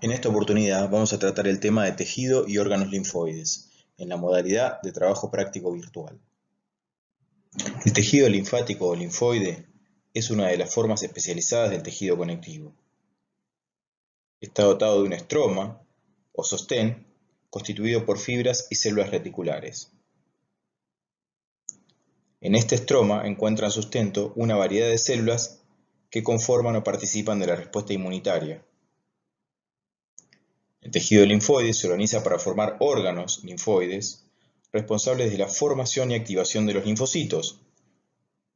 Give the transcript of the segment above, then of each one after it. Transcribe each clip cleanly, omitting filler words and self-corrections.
En esta oportunidad vamos a tratar el tema de tejido y órganos linfoides, en la modalidad de trabajo práctico virtual. El tejido linfático o linfoide es una de las formas especializadas del tejido conectivo. Está dotado de un estroma o sostén constituido por fibras y células reticulares. En este estroma encuentran sustento una variedad de células que conforman o participan de la respuesta inmunitaria. El tejido linfoide se organiza para formar órganos linfoides responsables de la formación y activación de los linfocitos.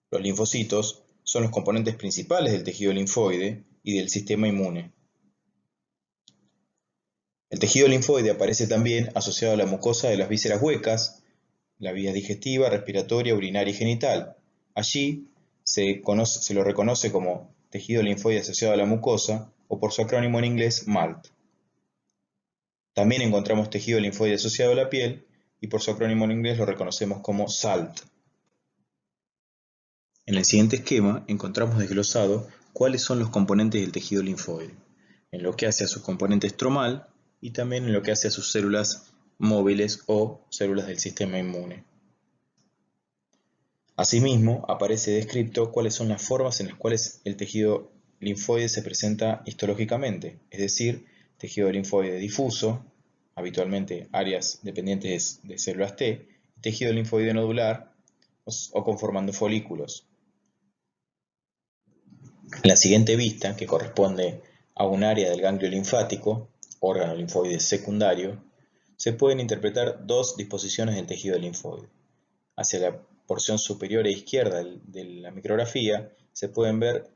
Los linfocitos son los componentes principales del tejido linfoide y del sistema inmune. El tejido linfoide aparece también asociado a la mucosa de las vísceras huecas, la vía digestiva, respiratoria, urinaria y genital. Allí se lo reconoce como tejido linfoide asociado a la mucosa o por su acrónimo en inglés MALT. También encontramos tejido linfoide asociado a la piel y por su acrónimo en inglés lo reconocemos como SALT. En el siguiente esquema encontramos desglosado cuáles son los componentes del tejido linfoide, en lo que hace a su componente estromal y también en lo que hace a sus células móviles o células del sistema inmune. Asimismo, aparece descrito cuáles son las formas en las cuales el tejido linfoide se presenta histológicamente, es decir, tejido linfoide difuso, habitualmente áreas dependientes de células T, y tejido linfoide nodular o conformando folículos. En la siguiente vista, que corresponde a un área del ganglio linfático, órgano linfoide secundario, se pueden interpretar dos disposiciones del tejido linfoide. Hacia la porción superior e izquierda de la micrografía se pueden ver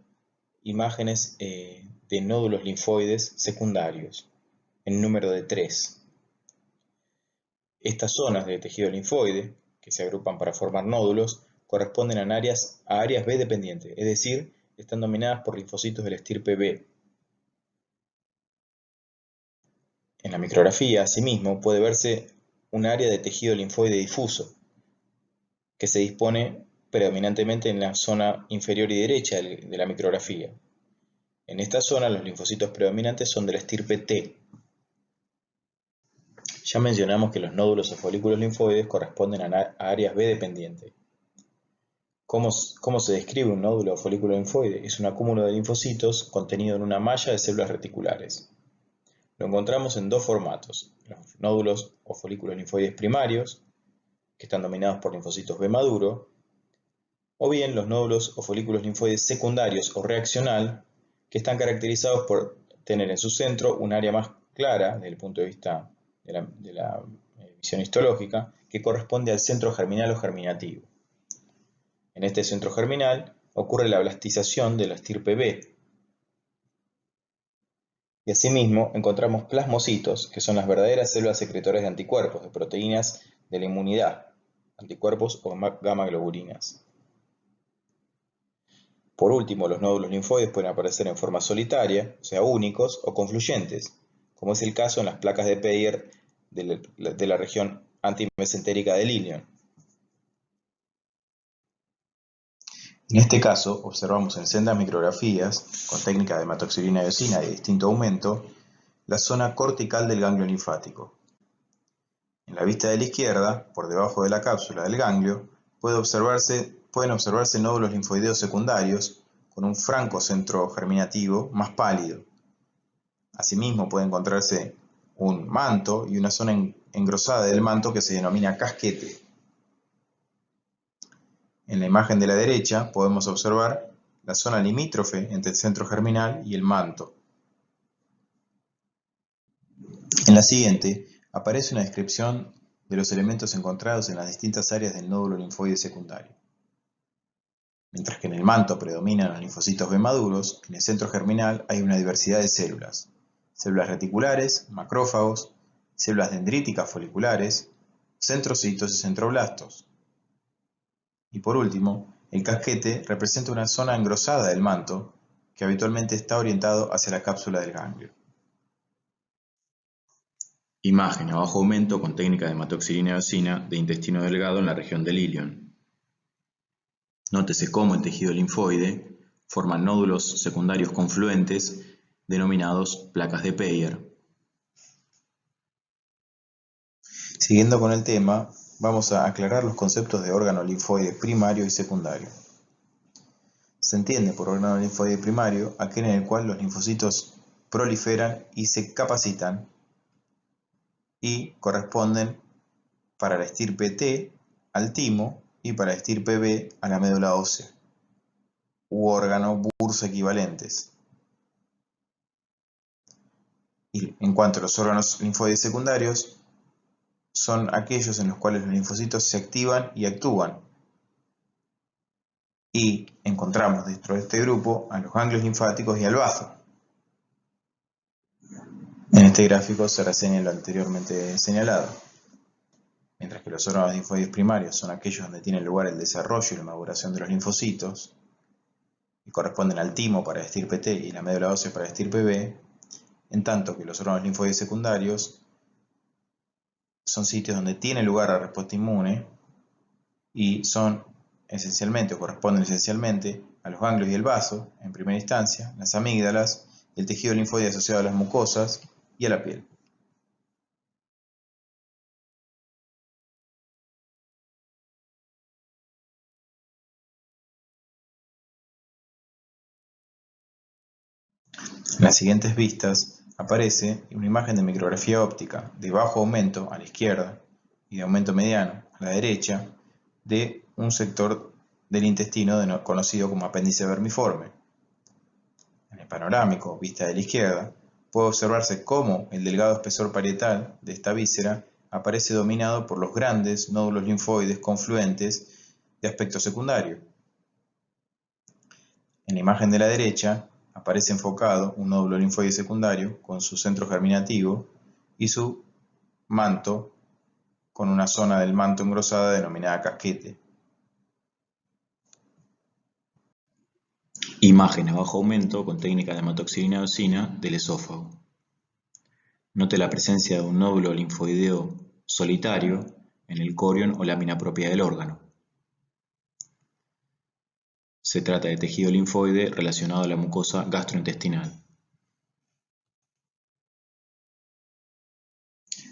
imágenes de nódulos linfoides secundarios, en número de 3. Estas zonas de tejido linfoide, que se agrupan para formar nódulos, corresponden a áreas B dependientes, es decir, están dominadas por linfocitos de la estirpe B. En la micrografía, asimismo, puede verse un área de tejido linfoide difuso, que se dispone predominantemente en la zona inferior y derecha de la micrografía. En esta zona los linfocitos predominantes son de la estirpe T. Ya mencionamos que los nódulos o folículos linfoides corresponden a áreas B dependientes. ¿Cómo se describe un nódulo o folículo linfoide? Es un acúmulo de linfocitos contenido en una malla de células reticulares. Lo encontramos en dos formatos: los nódulos o folículos linfoides primarios, que están dominados por linfocitos B maduro, o bien los nódulos o folículos linfoides secundarios o reaccional, que están caracterizados por tener en su centro un área más clara desde el punto de vista de la visión histológica, que corresponde al centro germinal o germinativo. En este centro germinal ocurre la blastización de la estirpe B. Y asimismo encontramos plasmocitos, que son las verdaderas células secretoras de anticuerpos, de proteínas de la inmunidad, anticuerpos o gamma globulinas. Por último, los nódulos linfoides pueden aparecer en forma solitaria, o sea, únicos o confluyentes, como es el caso en las placas de Peyer de la región antimesentérica del ilion. En este caso, observamos en sendas micrografías, con técnica de hematoxilina eosina de distinto aumento, la zona cortical del ganglio linfático. En la vista de la izquierda, por debajo de la cápsula del ganglio, pueden observarse nódulos linfoideos secundarios con un franco centro germinativo más pálido. Asimismo, puede encontrarse un manto y una zona engrosada del manto que se denomina casquete. En la imagen de la derecha podemos observar la zona limítrofe entre el centro germinal y el manto. En la siguiente aparece una descripción de los elementos encontrados en las distintas áreas del nódulo linfoide secundario. Mientras que en el manto predominan los linfocitos B maduros, en el centro germinal hay una diversidad de células: células reticulares, macrófagos, células dendríticas foliculares, centrocitos y centroblastos. Y por último, el casquete representa una zona engrosada del manto que habitualmente está orientado hacia la cápsula del ganglio. Imagen a bajo aumento con técnica de hematoxilina eosina de intestino delgado en la región del ilion. Nótese cómo el tejido linfoide forma nódulos secundarios confluentes denominados placas de Peyer. Siguiendo con el tema, vamos a aclarar los conceptos de órgano linfoide primario y secundario. Se entiende por órgano linfoide primario aquel en el cual los linfocitos proliferan y se capacitan y corresponden para la estirpe T al timo y para la estirpe B a la médula ósea u órgano bursa equivalentes. Y en cuanto a los órganos linfoides secundarios, son aquellos en los cuales los linfocitos se activan y actúan. Y encontramos dentro de este grupo a los ganglios linfáticos y al bazo. En este gráfico se reseña lo anteriormente señalado. Mientras que los órganos linfoides primarios son aquellos donde tiene lugar el desarrollo y la maduración de los linfocitos, y corresponden al timo para la estirpe T y la médula ósea para la estirpe B, en tanto que los órganos linfoides secundarios son sitios donde tiene lugar la respuesta inmune y son esencialmente o corresponden esencialmente a los ganglios y el bazo, en primera instancia, las amígdalas, el tejido linfoide asociado a las mucosas y a la piel. En las siguientes vistas aparece una imagen de micrografía óptica de bajo aumento a la izquierda y de aumento mediano a la derecha de un sector del intestino conocido como apéndice vermiforme. En el panorámico, vista de la izquierda, puede observarse cómo el delgado espesor parietal de esta víscera aparece dominado por los grandes nódulos linfoides confluentes de aspecto secundario. En la imagen de la derecha aparece enfocado un nódulo linfoide secundario con su centro germinativo y su manto con una zona del manto engrosada denominada casquete. Imagen a bajo aumento con técnica de hematoxilina-eosina del esófago. Note la presencia de un nódulo linfoideo solitario en el corion o lámina propia del órgano. Se trata de tejido linfoide relacionado a la mucosa gastrointestinal.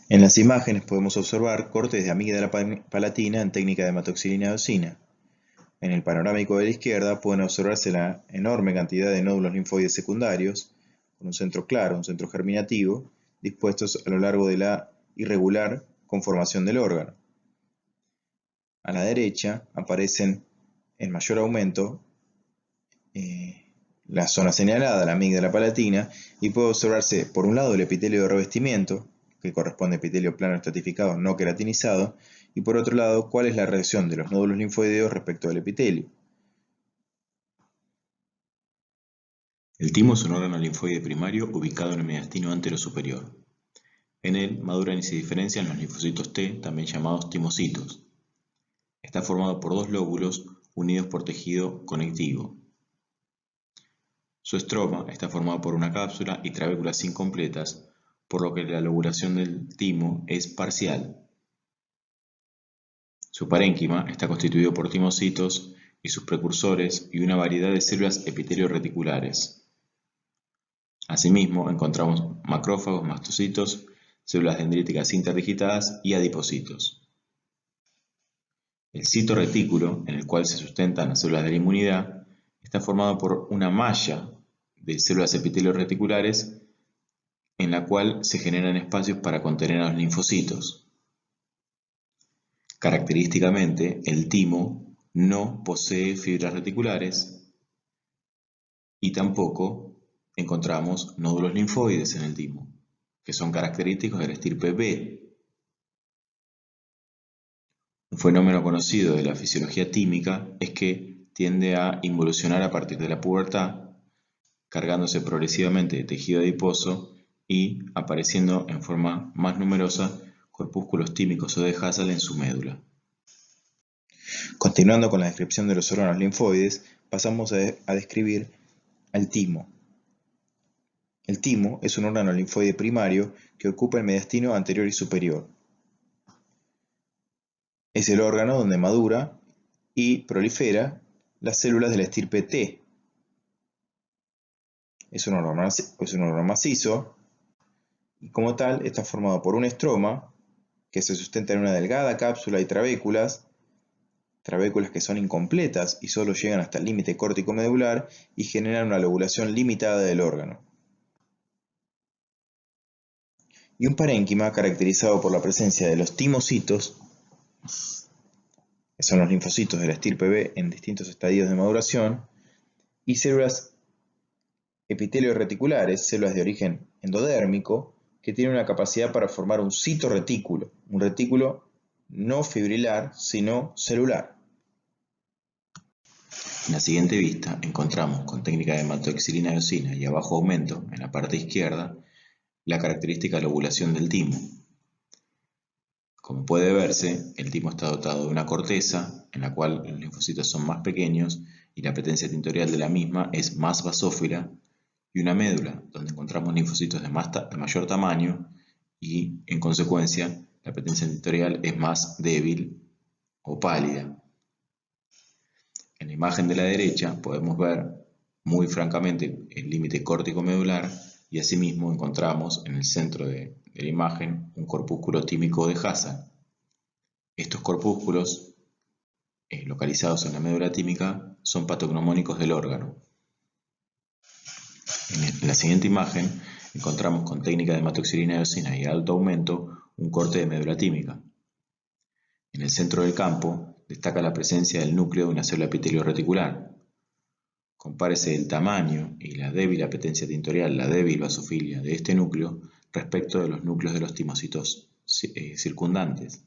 En las imágenes podemos observar cortes de amígdala palatina en técnica de hematoxilina-eosina. En el panorámico de la izquierda pueden observarse la enorme cantidad de nódulos linfoides secundarios, con un centro claro, un centro germinativo, dispuestos a lo largo de la irregular conformación del órgano. A la derecha aparecen en mayor aumento la zona señalada, la amígdala palatina, y puede observarse por un lado el epitelio de revestimiento, que corresponde a epitelio plano estratificado no queratinizado, y por otro lado cuál es la reacción de los nódulos linfoideos respecto al epitelio. El timo es un órgano linfoide primario ubicado en el mediastino antero-superior. En él maduran y se diferencian los linfocitos T, también llamados timocitos. Está formado por dos lóbulos unidos por tejido conectivo. Su estroma está formado por una cápsula y trabéculas incompletas, por lo que la lobulación del timo es parcial. Su parénquima está constituido por timocitos y sus precursores y una variedad de células epitelio-reticulares. Asimismo, encontramos macrófagos, mastocitos, células dendríticas interdigitadas y adipocitos. El citoretículo, en el cual se sustentan las células de la inmunidad, está formado por una malla de células epitelio-reticulares en la cual se generan espacios para contener a los linfocitos. Característicamente, el timo no posee fibras reticulares y tampoco encontramos nódulos linfoides en el timo, que son característicos de la estirpe B. Un fenómeno conocido de la fisiología tímica es que tiende a involucionar a partir de la pubertad, cargándose progresivamente de tejido adiposo y apareciendo en forma más numerosa corpúsculos tímicos o de Hassall en su médula. Continuando con la descripción de los órganos linfoides, pasamos a describir al timo. El timo es un órgano linfoide primario que ocupa el mediastino anterior y superior. Es el órgano donde madura y prolifera las células de la estirpe T. Es un órgano macizo y como tal está formado por un estroma que se sustenta en una delgada cápsula y trabéculas que son incompletas y solo llegan hasta el límite córtico-medular y generan una lobulación limitada del órgano. Y un parénquima caracterizado por la presencia de los timocitos, que son los linfocitos de la estirpe B en distintos estadios de maduración, y células epitelio-reticulares, células de origen endodérmico, que tienen una capacidad para formar un citorretículo, un retículo no fibrilar, sino celular. En la siguiente vista encontramos con técnica de hematoxilina eosina y a bajo aumento, en la parte izquierda, la característica lobulación del timo. Como puede verse, el timo está dotado de una corteza, en la cual los linfocitos son más pequeños y la apetencia tintorial de la misma es más basófila, y una médula, donde encontramos linfocitos de mayor tamaño y, en consecuencia, la apetencia tintorial es más débil o pálida. En la imagen de la derecha podemos ver muy francamente el límite córtico-medular y asimismo encontramos en el centro de la imagen un corpúsculo tímico de Hassall. Estos corpúsculos, localizados en la médula tímica, son patognomónicos del órgano. En la siguiente imagen encontramos con técnica de hematoxilina eosina y alto aumento un corte de médula tímica. En el centro del campo destaca la presencia del núcleo de una célula epitelio reticular. Compárese el tamaño y la débil apetencia tintorial, la débil basofilia de este núcleo respecto de los núcleos de los timocitos circundantes.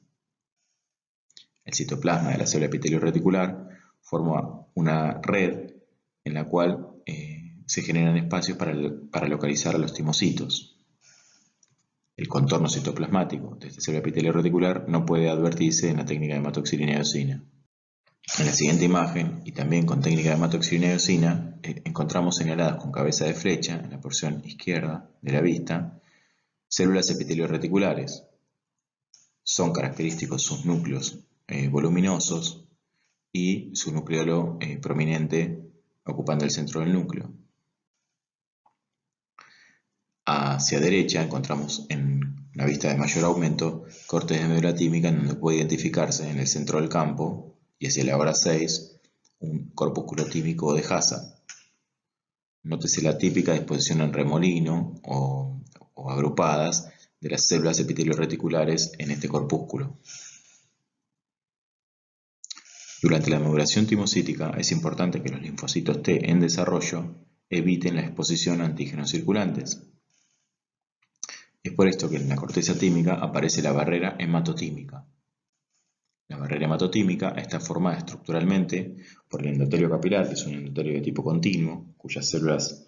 El citoplasma de la célula epitelio reticular forma una red en la cual se generan espacios para localizar a los timocitos. El contorno citoplasmático de esta célula epitelio reticular no puede advertirse en la técnica de hematoxilina eosina. En la siguiente imagen, y también con técnica de hematoxilina eosina, encontramos señaladas con cabeza de flecha en la porción izquierda de la vista células epitelio reticulares. Son característicos sus núcleos voluminosos y su nucleolo prominente ocupando el centro del núcleo. Hacia derecha encontramos en la vista de mayor aumento cortes de médula tímica en donde puede identificarse en el centro del campo y hacia la hora 6 un corpúsculo tímico de Hassall. Nótese la típica disposición en remolino o agrupadas de las células epitelio reticulares en este corpúsculo. Durante la maduración timocítica es importante que los linfocitos T en desarrollo eviten la exposición a antígenos circulantes. Es por esto que en la corteza tímica aparece la barrera hematotímica. La barrera hematotímica está formada estructuralmente por el endotelio capilar, que es un endotelio de tipo continuo, cuyas células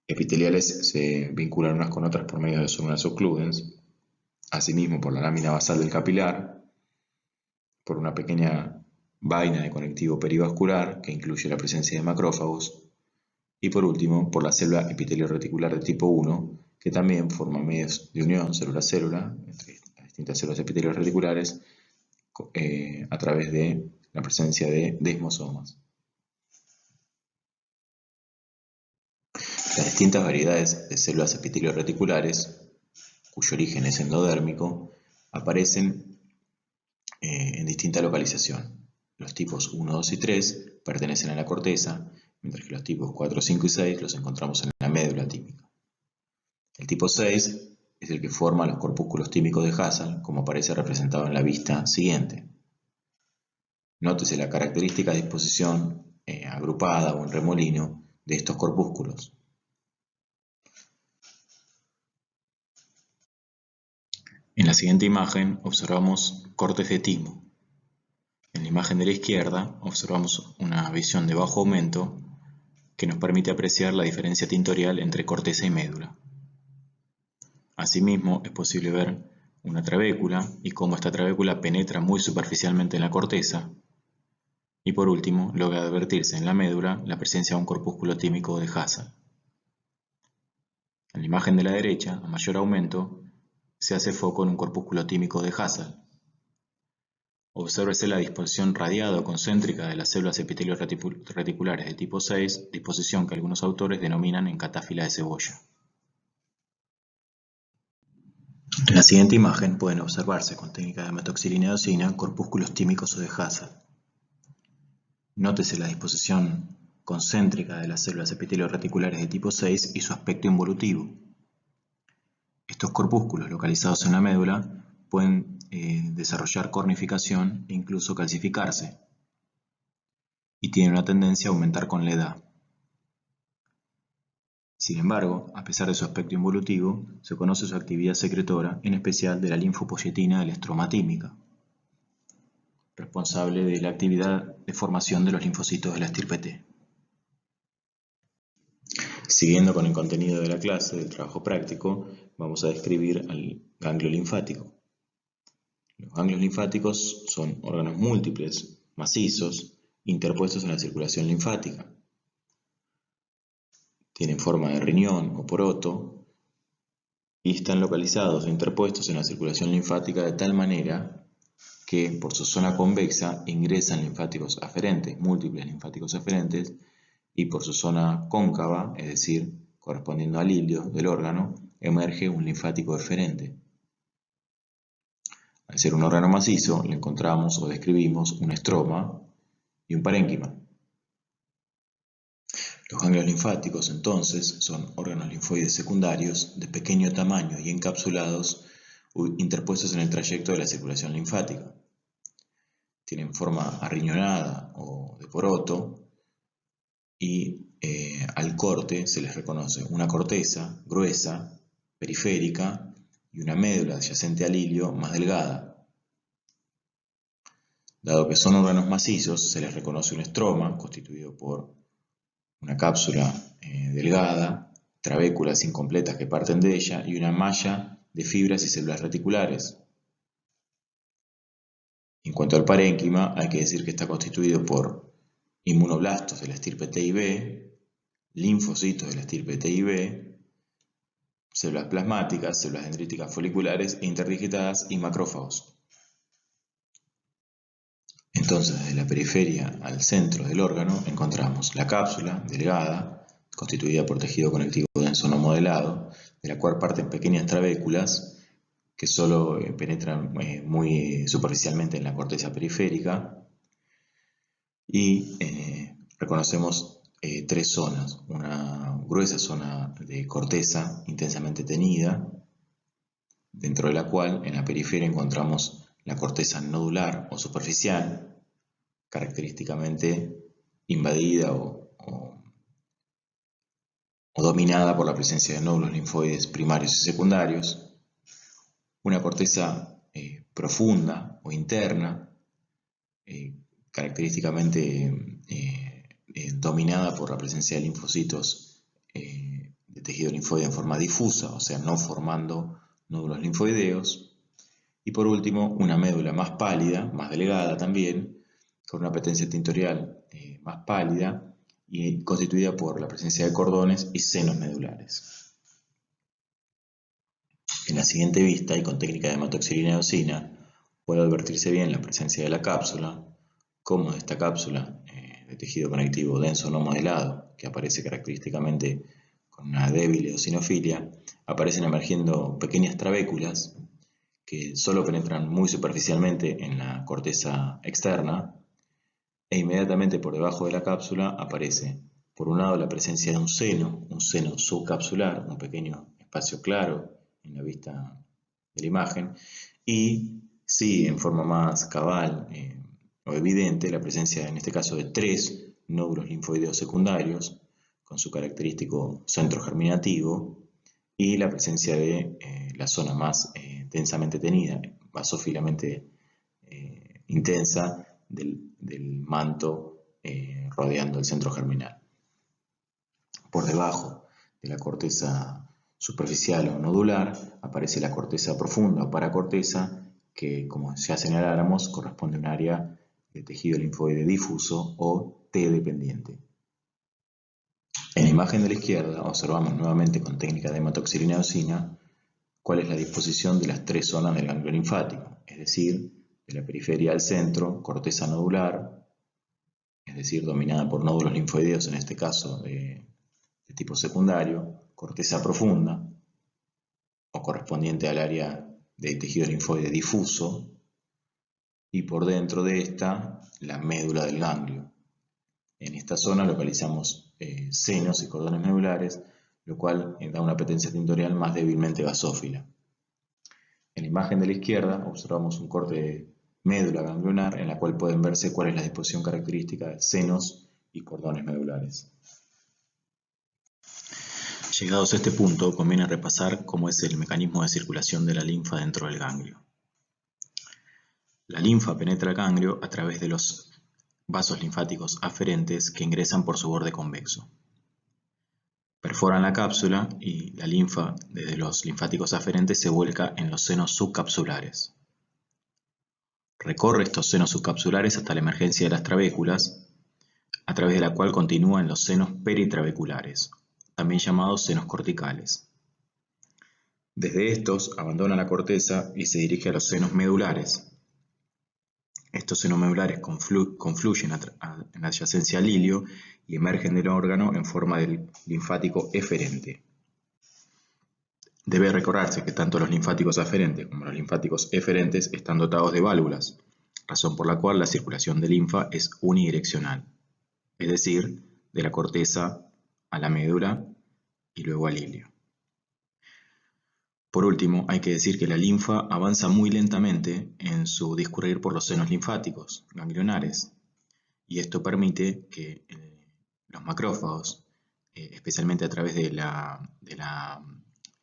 epiteliales se vinculan unas con otras por medio de células occludens, asimismo por la lámina basal del capilar, por una pequeña vaina de conectivo perivascular que incluye la presencia de macrófagos, y por último por la célula epitelio reticular de tipo 1, que también forma medios de unión célula-célula entre las distintas células epitelios reticulares a través de la presencia de desmosomas. Las distintas variedades de células epitelio reticulares, cuyo origen es endodérmico, aparecen en distinta localización. Los tipos 1, 2 y 3 pertenecen a la corteza, mientras que los tipos 4, 5 y 6 los encontramos en la médula tímica. El tipo 6 es el que forma los corpúsculos tímicos de Hassall, como aparece representado en la vista siguiente. Nótese la característica disposición agrupada o en remolino de estos corpúsculos. En la siguiente imagen observamos cortes de timo. En la imagen de la izquierda observamos una visión de bajo aumento que nos permite apreciar la diferencia tintorial entre corteza y médula. Asimismo, es posible ver una trabécula y cómo esta trabécula penetra muy superficialmente en la corteza. Y por último, logra advertirse en la médula la presencia de un corpúsculo tímico de Hassall. En la imagen de la derecha, a mayor aumento, se hace foco en un corpúsculo tímico de Hassall. Obsérvese la disposición radiada o concéntrica de las células epitelio reticulares de tipo 6, disposición que algunos autores denominan en catáfila de cebolla. En la siguiente imagen pueden observarse con técnica de hematoxilina eosina corpúsculos tímicos o de Hazard. Nótese la disposición concéntrica de las células epitelio-reticulares de tipo 6 y su aspecto involutivo. Estos corpúsculos localizados en la médula pueden desarrollar cornificación e incluso calcificarse, y tienen una tendencia a aumentar con la edad. Sin embargo, a pesar de su aspecto involutivo, se conoce su actividad secretora, en especial de la linfopoyetina de la estroma tímica, responsable de la actividad de formación de los linfocitos de la estirpe T. Siguiendo con el contenido de la clase del trabajo práctico, vamos a describir al ganglio linfático. Los ganglios linfáticos son órganos múltiples, macizos, interpuestos en la circulación linfática. Tienen forma de riñón o poroto y están localizados o interpuestos en la circulación linfática de tal manera que por su zona convexa ingresan linfáticos aferentes, múltiples linfáticos aferentes, y por su zona cóncava, es decir, correspondiendo al hilio del órgano, emerge un linfático eferente. Al ser un órgano macizo, le encontramos o describimos un estroma y un parénquima. Los ganglios linfáticos, entonces, son órganos linfoides secundarios de pequeño tamaño y encapsulados interpuestos en el trayecto de la circulación linfática. Tienen forma arriñonada o de poroto y al corte se les reconoce una corteza gruesa, periférica y una médula adyacente al hilio más delgada. Dado que son órganos macizos, se les reconoce un estroma constituido por una cápsula delgada, trabéculas incompletas que parten de ella y una malla de fibras y células reticulares. En cuanto al parénquima, hay que decir que está constituido por inmunoblastos de la estirpe T y B, linfocitos de la estirpe T y B, células plasmáticas, células dendríticas foliculares e interdigitadas y macrófagos. Entonces, desde la periferia al centro del órgano encontramos la cápsula delgada, constituida por tejido conectivo denso no modelado, de la cual parten pequeñas trabéculas que solo penetran muy superficialmente en la corteza periférica, y reconocemos tres zonas: una gruesa zona de corteza intensamente teñida, dentro de la cual en la periferia encontramos la corteza nodular o superficial, característicamente invadida o dominada por la presencia de nódulos linfoides primarios y secundarios, una corteza profunda o interna, característicamente dominada por la presencia de linfocitos de tejido linfoide en forma difusa, o sea, no formando nódulos linfoideos. Y por último, una médula más pálida, más delgada también, con una apetencia tintorial más pálida y constituida por la presencia de cordones y senos medulares. En la siguiente vista, y con técnica de hematoxilina eosina, puede advertirse bien la presencia de la cápsula, como de esta cápsula de tejido conectivo denso no modelado, que aparece característicamente con una débil eosinofilia, aparecen emergiendo pequeñas trabéculas que solo penetran muy superficialmente en la corteza externa, e inmediatamente por debajo de la cápsula aparece, por un lado, la presencia de un seno subcapsular, un pequeño espacio claro en la vista de la imagen, y sí, en forma más cabal o evidente, la presencia en este caso de tres nódulos linfoideos secundarios con su característico centro germinativo, y la presencia de la zona más densamente teñida, basófilamente intensa del manto rodeando el centro germinal. Por debajo de la corteza superficial o nodular aparece la corteza profunda o paracorteza, que, como ya señaláramos, corresponde a un área de tejido linfoide difuso o T dependiente. En la imagen de la izquierda observamos nuevamente con técnica de hematoxilina eosina cuál es la disposición de las tres zonas del ganglio linfático, es decir, de la periferia al centro, corteza nodular, es decir, dominada por nódulos linfoideos, en este caso de tipo secundario, corteza profunda, o correspondiente al área de tejido linfoide difuso y por dentro de esta la médula del ganglio. En esta zona localizamos senos y cordones medulares, lo cual da una apetencia tintorial más débilmente basófila. En la imagen de la izquierda observamos un corte de médula ganglionar en la cual pueden verse cuál es la disposición característica de senos y cordones medulares. Llegados a este punto, conviene repasar cómo es el mecanismo de circulación de la linfa dentro del ganglio. La linfa penetra el ganglio a través de los vasos linfáticos aferentes que ingresan por su borde convexo. Perforan la cápsula y la linfa desde los linfáticos aferentes se vuelca en los senos subcapsulares. Recorre estos senos subcapsulares hasta la emergencia de las trabéculas, a través de la cual continúa en los senos peritrabeculares, también llamados senos corticales. Desde estos abandona la corteza y se dirige a los senos medulares. Estos senos medulares confluyen en la adyacencia al ilio y emergen del órgano en forma de linfático eferente. Debe recordarse que tanto los linfáticos aferentes como los linfáticos eferentes están dotados de válvulas, razón por la cual la circulación de linfa es unidireccional, es decir, de la corteza a la médula y luego al ilio. Por último, hay que decir que la linfa avanza muy lentamente en su discurrir por los senos linfáticos ganglionares, y esto permite que los macrófagos, especialmente a través de la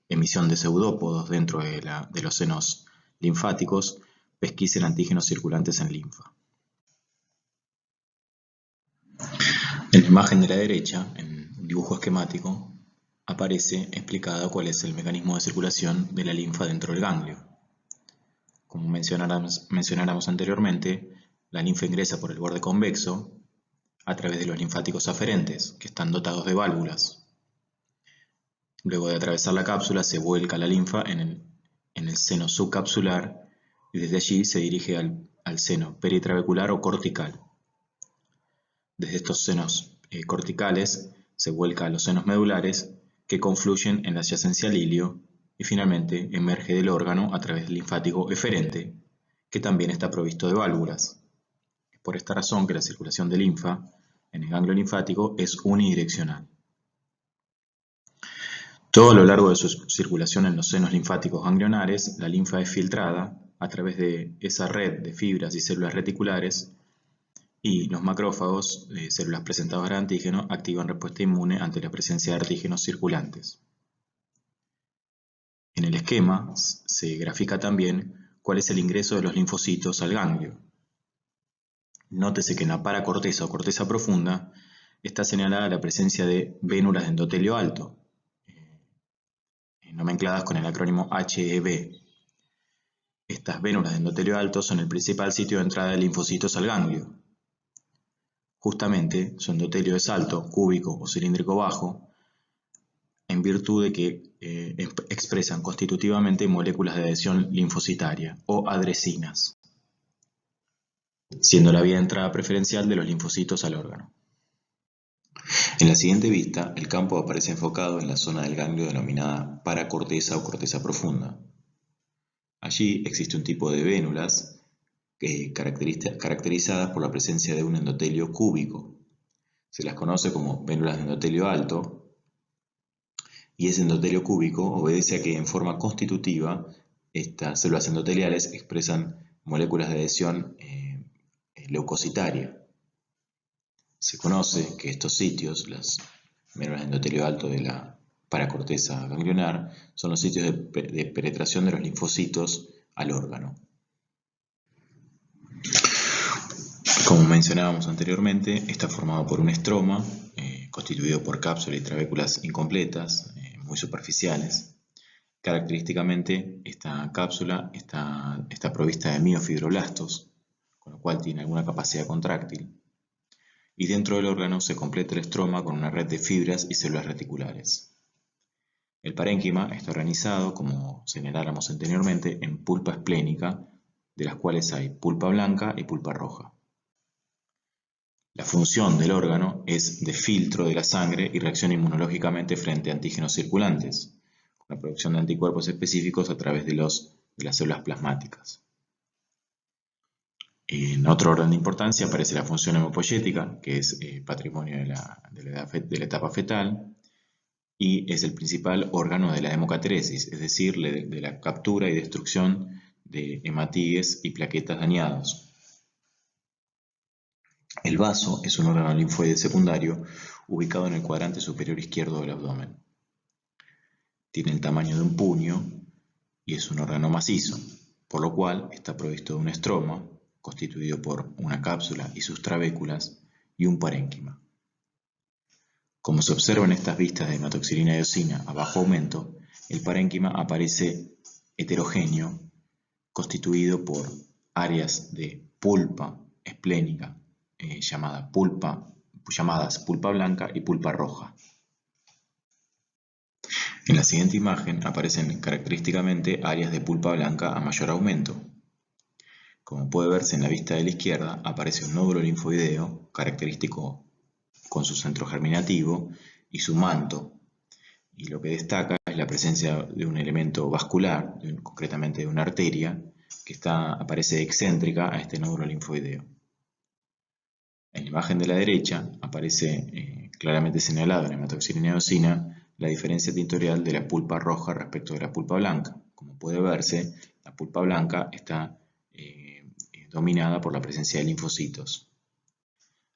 emisión de pseudópodos dentro de los senos linfáticos, pesquisen antígenos circulantes en linfa. En la imagen de la derecha, en un dibujo esquemático, aparece explicado cuál es el mecanismo de circulación de la linfa dentro del ganglio. Como mencionáramos anteriormente, la linfa ingresa por el borde convexo a través de los linfáticos aferentes, que están dotados de válvulas. Luego de atravesar la cápsula, se vuelca la linfa en el seno subcapsular y desde allí se dirige al seno peritrabecular o cortical. Desde estos senos corticales se vuelca a los senos medulares, que confluyen en la adyacencia al ilio y finalmente emerge del órgano a través del linfático eferente, que también está provisto de válvulas. Es por esta razón que la circulación de linfa en el ganglio linfático es unidireccional. Todo a lo largo de su circulación en los senos linfáticos ganglionares, la linfa es filtrada a través de esa red de fibras y células reticulares, y los macrófagos, células presentadoras de antígeno, activan respuesta inmune ante la presencia de antígenos circulantes. En el esquema se grafica también cuál es el ingreso de los linfocitos al ganglio. Nótese que en la paracorteza o corteza profunda está señalada la presencia de vénulas de endotelio alto, nomencladas con el acrónimo HEB. Estas vénulas de endotelio alto son el principal sitio de entrada de linfocitos al ganglio. Justamente su endotelio es alto, cúbico o cilíndrico bajo, en virtud de que expresan constitutivamente moléculas de adhesión linfocitaria o adresinas, siendo la vía de entrada preferencial de los linfocitos al órgano. En la siguiente vista, el campo aparece enfocado en la zona del ganglio denominada paracorteza o corteza profunda. Allí existe un tipo de vénulas caracterizadas por la presencia de un endotelio cúbico. Se las conoce como vénulas de endotelio alto, y ese endotelio cúbico obedece a que en forma constitutiva estas células endoteliales expresan moléculas de adhesión leucocitaria. Se conoce que estos sitios, las vénulas de endotelio alto de la paracorteza ganglionar, son los sitios de penetración de los linfocitos al órgano. Como mencionábamos anteriormente, está formado por un estroma constituido por cápsula y trabéculas incompletas, muy superficiales. Característicamente, esta cápsula está provista de miofibroblastos, con lo cual tiene alguna capacidad contráctil. Y dentro del órgano se completa el estroma con una red de fibras y células reticulares. El parénquima está organizado, como señaláramos anteriormente, en pulpa esplénica, de las cuales hay pulpa blanca y pulpa roja. La función del órgano es de filtro de la sangre y reacciona inmunológicamente frente a antígenos circulantes, con la producción de anticuerpos específicos a través de los de las células plasmáticas. En otro orden de importancia aparece la función hemopoyética, que es patrimonio de la etapa fetal, y es el principal órgano de la hemocateresis, es decir, de la captura y destrucción de hematíes y plaquetas dañados. El vaso es un órgano linfoide secundario ubicado en el cuadrante superior izquierdo del abdomen. Tiene el tamaño de un puño y es un órgano macizo, por lo cual está provisto de un estroma, constituido por una cápsula y sus trabéculas, y un parénquima. Como se observa en estas vistas de hematoxilina y eosina a bajo aumento, el parénquima aparece heterogéneo, constituido por áreas de pulpa esplénica llamadas pulpa blanca y pulpa roja. En la siguiente imagen aparecen característicamente áreas de pulpa blanca a mayor aumento. Como puede verse en la vista de la izquierda, aparece un nódulo linfoideo característico con su centro germinativo y su manto, y lo que destaca es la presencia de un elemento vascular, concretamente de una arteria, que aparece excéntrica a este nódulo linfoideo. En la imagen de la derecha aparece claramente señalado en hematoxilina y eosina la diferencia tintorial de la pulpa roja respecto de la pulpa blanca. Como puede verse, la pulpa blanca está dominada por la presencia de linfocitos.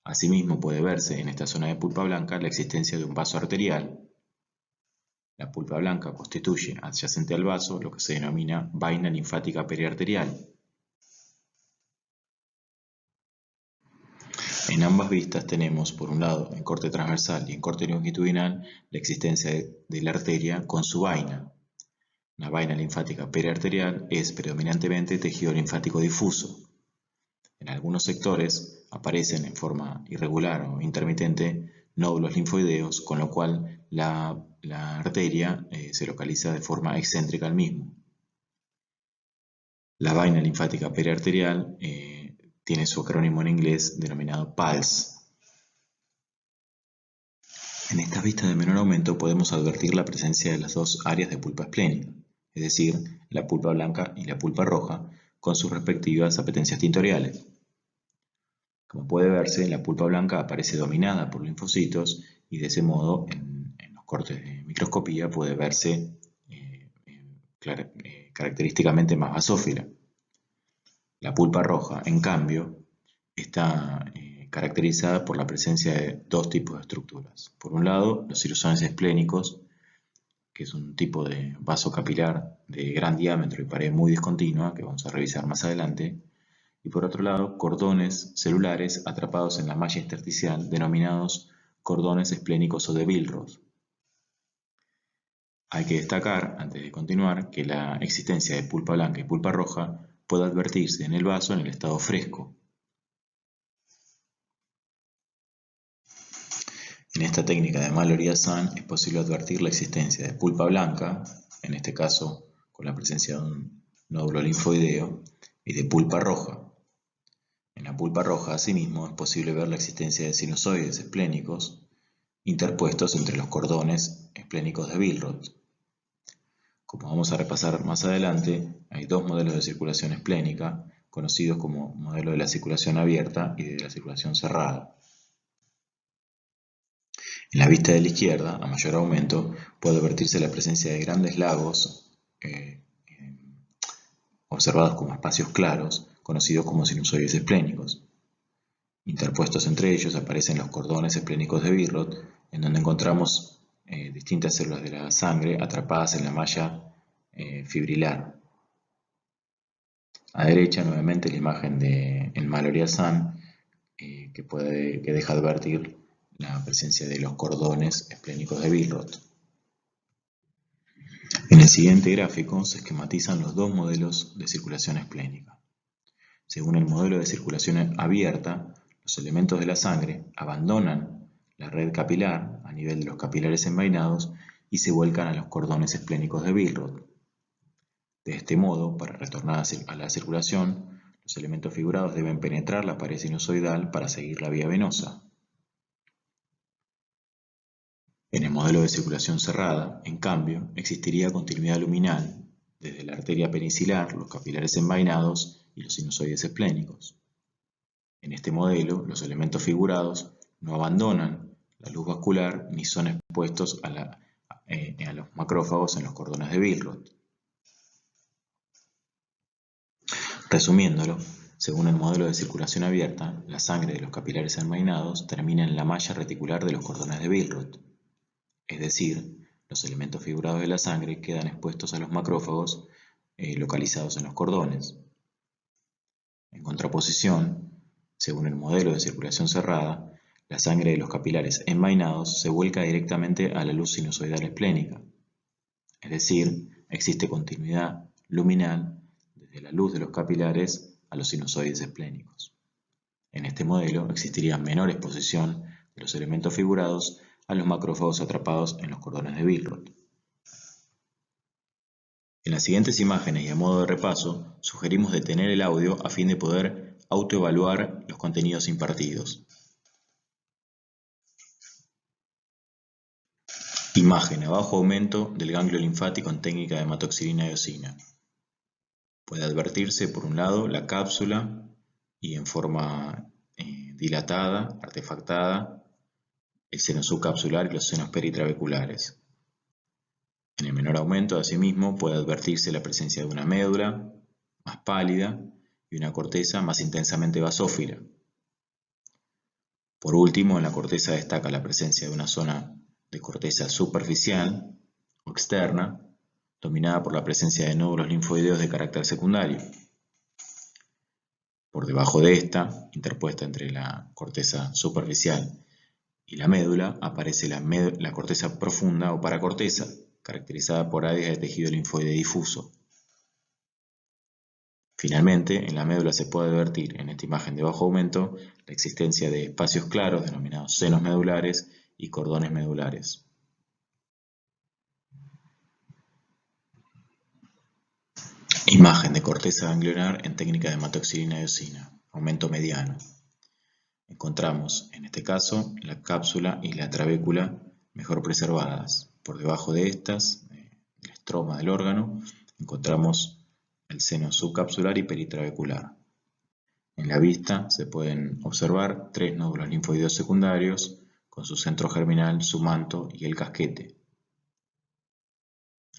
Asimismo puede verse en esta zona de pulpa blanca la existencia de un vaso arterial. La pulpa blanca constituye, adyacente al vaso, lo que se denomina vaina linfática periarterial. En ambas vistas tenemos, por un lado, en corte transversal y en corte longitudinal, la existencia de la arteria con su vaina. La vaina linfática periarterial es predominantemente tejido linfático difuso. En algunos sectores aparecen en forma irregular o intermitente nódulos linfoideos, con lo cual la arteria se localiza de forma excéntrica al mismo. La vaina linfática periarterial tiene su acrónimo en inglés denominado PALS. En estas vistas de menor aumento podemos advertir la presencia de las dos áreas de pulpa esplénica, es decir, la pulpa blanca y la pulpa roja, con sus respectivas apetencias tintoriales. Como puede verse, la pulpa blanca aparece dominada por linfocitos y de ese modo en los cortes de microscopía puede verse característicamente más basófila. La pulpa roja, en cambio, está caracterizada por la presencia de dos tipos de estructuras. Por un lado, los cirusones esplénicos, que es un tipo de vaso capilar de gran diámetro y pared muy discontinua, que vamos a revisar más adelante, y por otro lado, cordones celulares atrapados en la malla intersticial, denominados cordones esplénicos o de Billroth. Hay que destacar, antes de continuar, que la existencia de pulpa blanca y pulpa roja puede advertirse en el vaso en el estado fresco. En esta técnica de Mallory-Hassan es posible advertir la existencia de pulpa blanca, en este caso con la presencia de un nódulo linfoideo, y de pulpa roja. En la pulpa roja, asimismo, es posible ver la existencia de sinusoides esplénicos interpuestos entre los cordones esplénicos de Billroth. Como vamos a repasar más adelante, hay dos modelos de circulación esplénica, conocidos como modelo de la circulación abierta y de la circulación cerrada. En la vista de la izquierda, a mayor aumento, puede advertirse la presencia de grandes lagos observados como espacios claros, conocidos como sinusoides esplénicos. Interpuestos entre ellos aparecen los cordones esplénicos de Billroth, en donde encontramos distintas células de la sangre atrapadas en la malla fibrilar. A derecha, nuevamente, la imagen de Mallory-Hassan, que deja advertir la presencia de los cordones esplénicos de Billroth. En el siguiente gráfico se esquematizan los dos modelos de circulación esplénica. Según el modelo de circulación abierta, los elementos de la sangre abandonan la red capilar a nivel de los capilares envainados y se vuelcan a los cordones esplénicos de Billroth. De este modo, para retornar a la circulación, los elementos figurados deben penetrar la pared sinusoidal para seguir la vía venosa. En el modelo de circulación cerrada, en cambio, existiría continuidad luminal, desde la arteria penicilar, los capilares envainados y los sinusoides esplénicos. En este modelo, los elementos figurados no abandonan la luz vascular ni son expuestos a los macrófagos en los cordones de Billroth. Resumiéndolo, según el modelo de circulación abierta, la sangre de los capilares envainados termina en la malla reticular de los cordones de Billroth. Es decir, los elementos figurados de la sangre quedan expuestos a los macrófagos localizados en los cordones. En contraposición, según el modelo de circulación cerrada, la sangre de los capilares envainados se vuelca directamente a la luz sinusoidal esplénica. Es decir, existe continuidad luminal desde la luz de los capilares a los sinusoides esplénicos. En este modelo existiría menor exposición de los elementos figurados a los macrófagos atrapados en los cordones de Billroth. En las siguientes imágenes y a modo de repaso, sugerimos detener el audio a fin de poder autoevaluar los contenidos impartidos. Imagen a bajo aumento del ganglio linfático en técnica de hematoxilina eosina. Puede advertirse, por un lado, la cápsula y en forma dilatada, artefactada, el seno subcapsular y los senos peritrabeculares. En el menor aumento, asimismo, puede advertirse la presencia de una médula más pálida y una corteza más intensamente basófila. Por último, en la corteza destaca la presencia de una zona de corteza superficial o externa, dominada por la presencia de nódulos linfoideos de carácter secundario. Por debajo de esta, interpuesta entre la corteza superficial y la médula, aparece la corteza profunda o paracorteza, caracterizada por áreas de tejido linfoide difuso. Finalmente, en la médula se puede advertir, en esta imagen de bajo aumento, la existencia de espacios claros denominados senos medulares y cordones medulares. Imagen de corteza ganglionar en técnica de hematoxilina eosina, aumento mediano. Encontramos, en este caso, la cápsula y la trabécula mejor preservadas. Por debajo de estas, el estroma del órgano, encontramos el seno subcapsular y peritrabecular. En la vista se pueden observar 3 nódulos linfoideos secundarios con su centro germinal, su manto y el casquete.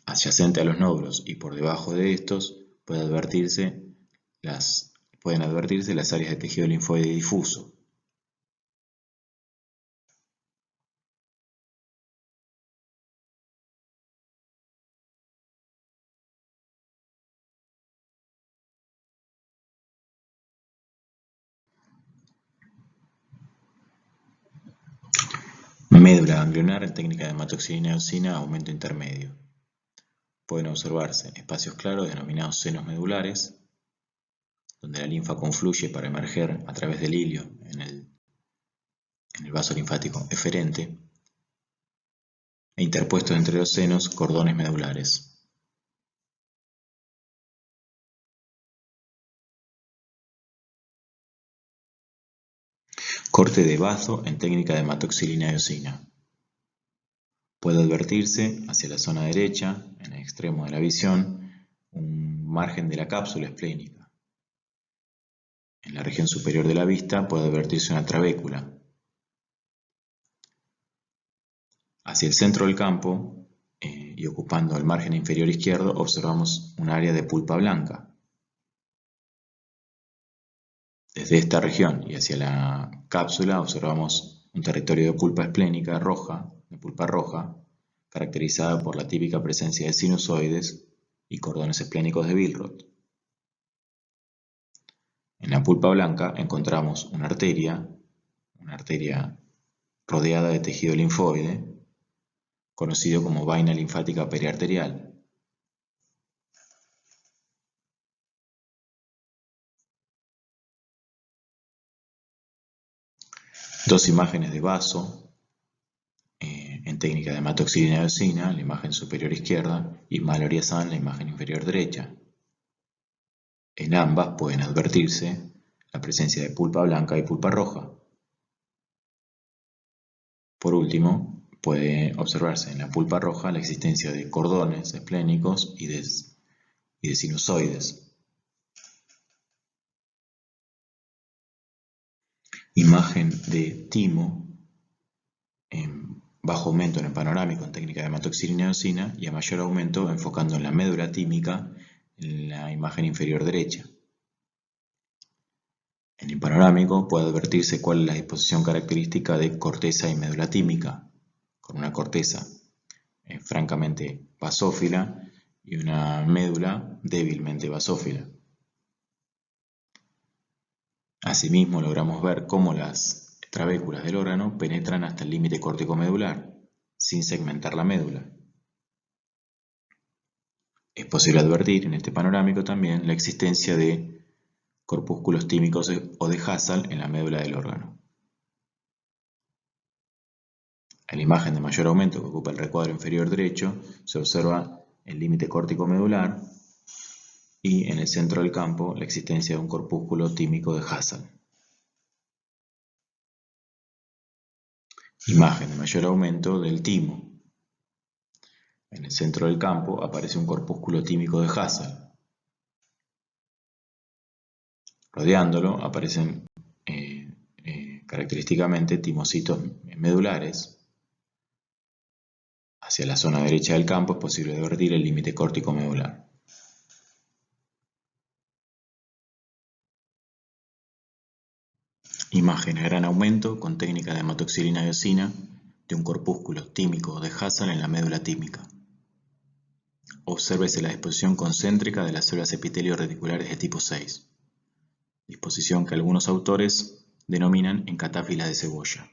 Adyacente a los nódulos y por debajo de estos pueden advertirse las áreas de tejido linfoide difuso. Médula ganglionar en técnica de hematoxilina eosina, aumento intermedio. Pueden observarse espacios claros denominados senos medulares, donde la linfa confluye para emerger a través del hilio en el vaso linfático eferente, e interpuestos entre los senos cordones medulares. Corte de bazo en técnica de hematoxilina eosina. Puede advertirse hacia la zona derecha, en el extremo de la visión, un margen de la cápsula esplénica. En la región superior de la vista puede advertirse una trabécula. Hacia el centro del campo y ocupando el margen inferior izquierdo observamos un área de pulpa blanca. Desde esta región y hacia la cápsula observamos un territorio de pulpa esplénica roja, de pulpa roja, caracterizada por la típica presencia de sinusoides y cordones esplénicos de Billroth. En la pulpa blanca encontramos una arteria rodeada de tejido linfoide, conocido como vaina linfática periarterial. Dos imágenes de vaso en técnica de hematoxilina eosina, la imagen superior izquierda, y Mallory-Hassan, la imagen inferior derecha. En ambas pueden advertirse la presencia de pulpa blanca y pulpa roja. Por último, puede observarse en la pulpa roja la existencia de cordones esplénicos y de y de sinusoides. Imagen de timo en bajo aumento en el panorámico en técnica de hematoxilina eosina y a mayor aumento enfocando en la médula tímica en la imagen inferior derecha. En el panorámico puede advertirse cuál es la disposición característica de corteza y médula tímica, con una corteza francamente basófila y una médula débilmente basófila. Asimismo, logramos ver cómo las trabéculas del órgano penetran hasta el límite córtico-medular, sin segmentar la médula. Es posible advertir en este panorámico también la existencia de corpúsculos tímicos o de Hassall en la médula del órgano. En la imagen de mayor aumento que ocupa el recuadro inferior derecho se observa el límite córtico-medular y en el centro del campo la existencia de un corpúsculo tímico de Hassall. Imagen de mayor aumento del timo. En el centro del campo aparece un corpúsculo tímico de Hassall. Rodeándolo aparecen característicamente timocitos medulares. Hacia la zona derecha del campo es posible advertir el límite córtico-medular. Imagen a gran aumento con técnica de hematoxilina eosina de un corpúsculo tímico de Hassall en la médula tímica. Obsérvese la disposición concéntrica de las células epitelio reticulares de tipo 6, disposición que algunos autores denominan en catáfila de cebolla.